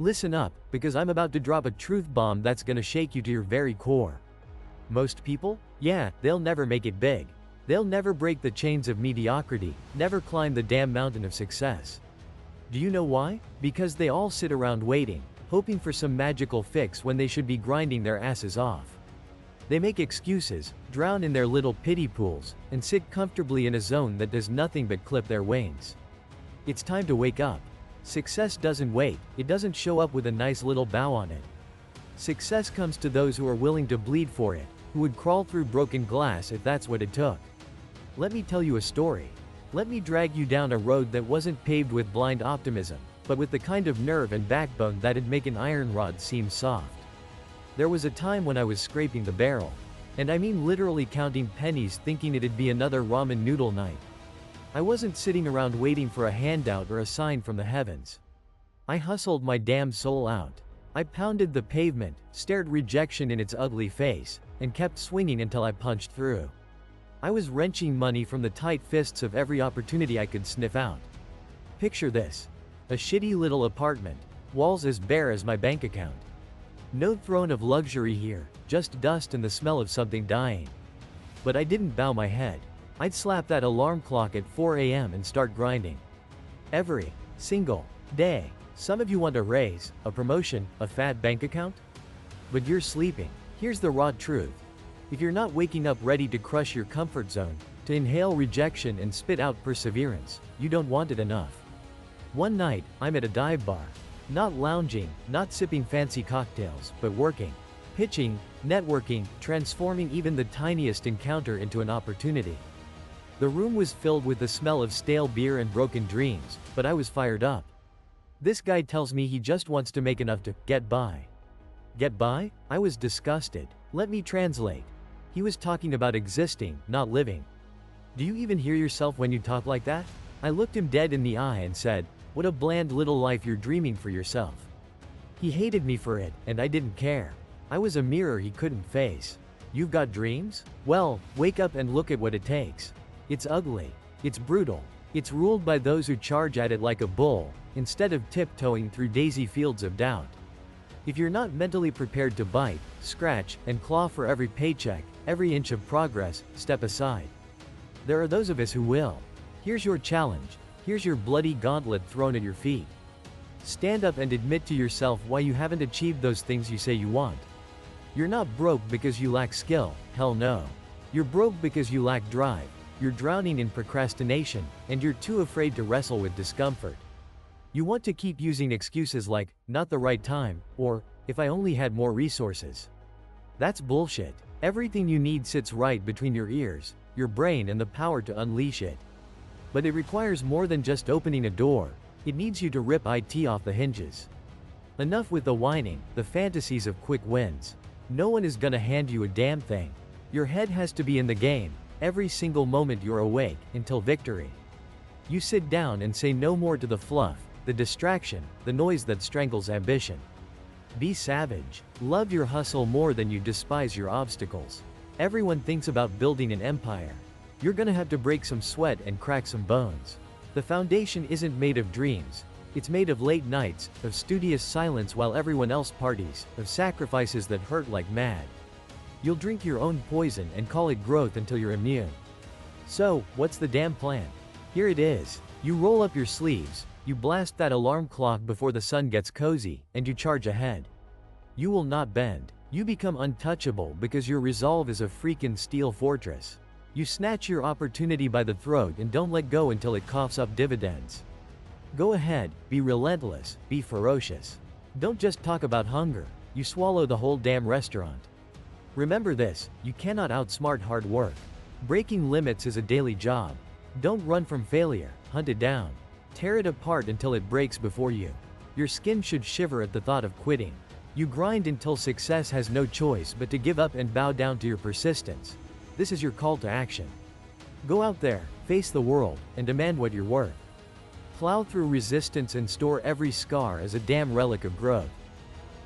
Listen up, because I'm about to drop a truth bomb that's gonna shake you to your very core. Most people? Yeah, they'll never make it big. They'll never break the chains of mediocrity, never climb the damn mountain of success. Do you know why? Because they all sit around waiting, hoping for some magical fix when they should be grinding their asses off. They make excuses, drown in their little pity pools, and sit comfortably in a zone that does nothing but clip their wings. It's time to wake up. Success doesn't wait, it doesn't show up with a nice little bow on it. Success comes to those who are willing to bleed for it, who would crawl through broken glass if that's what it took. Let me tell you a story. Let me drag you down a road that wasn't paved with blind optimism, but with the kind of nerve and backbone that'd make an iron rod seem soft. There was a time when I was scraping the barrel. And I mean literally counting pennies thinking it'd be another ramen noodle night. I wasn't sitting around waiting for a handout or a sign from the heavens. I hustled my damn soul out. I pounded the pavement, stared rejection in its ugly face, and kept swinging until I punched through. I was wrenching money from the tight fists of every opportunity I could sniff out. Picture this. A shitty little apartment, walls as bare as my bank account. No throne of luxury here, just dust and the smell of something dying. But I didn't bow my head. I'd slap that alarm clock at 4 a.m. and start grinding. Every single day. Some of you want a raise, a promotion, a fat bank account? But you're sleeping. Here's the raw truth. If you're not waking up ready to crush your comfort zone, to inhale rejection and spit out perseverance, you don't want it enough. One night, I'm at a dive bar. Not lounging, not sipping fancy cocktails, but working. Pitching, networking, transforming even the tiniest encounter into an opportunity. The room was filled with the smell of stale beer and broken dreams, but I was fired up. This guy tells me he just wants to make enough to get by. Get by? I was disgusted. Let me translate. He was talking about existing, not living. Do you even hear yourself when you talk like that? I looked him dead in the eye and said, "What a bland little life you're dreaming for yourself." He hated me for it, and I didn't care. I was a mirror he couldn't face. You've got dreams? Well, wake up and look at what it takes. It's ugly. It's brutal. It's ruled by those who charge at it like a bull, instead of tiptoeing through daisy fields of doubt. If you're not mentally prepared to bite, scratch, and claw for every paycheck, every inch of progress, step aside. There are those of us who will. Here's your challenge. Here's your bloody gauntlet thrown at your feet. Stand up and admit to yourself why you haven't achieved those things you say you want. You're not broke because you lack skill, hell no. You're broke because you lack drive. You're drowning in procrastination, and you're too afraid to wrestle with discomfort. You want to keep using excuses like, not the right time, or, if I only had more resources. That's bullshit. Everything you need sits right between your ears, your brain and the power to unleash it. But it requires more than just opening a door. It needs you to rip it off the hinges. Enough with the whining, the fantasies of quick wins. No one is gonna hand you a damn thing. Your head has to be in the game, every single moment you're awake, until victory. You sit down and say no more to the fluff, the distraction, the noise that strangles ambition. Be savage. Love your hustle more than you despise your obstacles. Everyone thinks about building an empire. You're gonna have to break some sweat and crack some bones. The foundation isn't made of dreams. It's made of late nights, of studious silence while everyone else parties, of sacrifices that hurt like mad. You'll drink your own poison and call it growth until you're immune. So, what's the damn plan? Here it is. You roll up your sleeves, you blast that alarm clock before the sun gets cozy, and you charge ahead. You will not bend. You become untouchable because your resolve is a freaking steel fortress. You snatch your opportunity by the throat and don't let go until it coughs up dividends. Go ahead, be relentless, be ferocious. Don't just talk about hunger, you swallow the whole damn restaurant. Remember this, you cannot outsmart hard work. Breaking limits is a daily job. Don't run from failure, hunt it down. Tear it apart until it breaks before you. Your skin should shiver at the thought of quitting. You grind until success has no choice but to give up and bow down to your persistence. This is your call to action. Go out there, face the world, and demand what you're worth. Plow through resistance and store every scar as a damn relic of growth.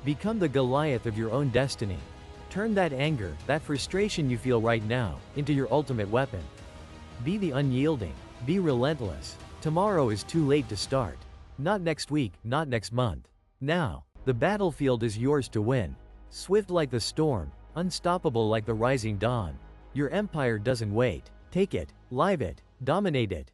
Become the Goliath of your own destiny. Turn that anger, that frustration you feel right now, into your ultimate weapon. Be the unyielding. Be relentless. Tomorrow is too late to start. Not next week, not next month. Now, the battlefield is yours to win. Swift like the storm, unstoppable like the rising dawn. Your empire doesn't wait. Take it, live it, dominate it.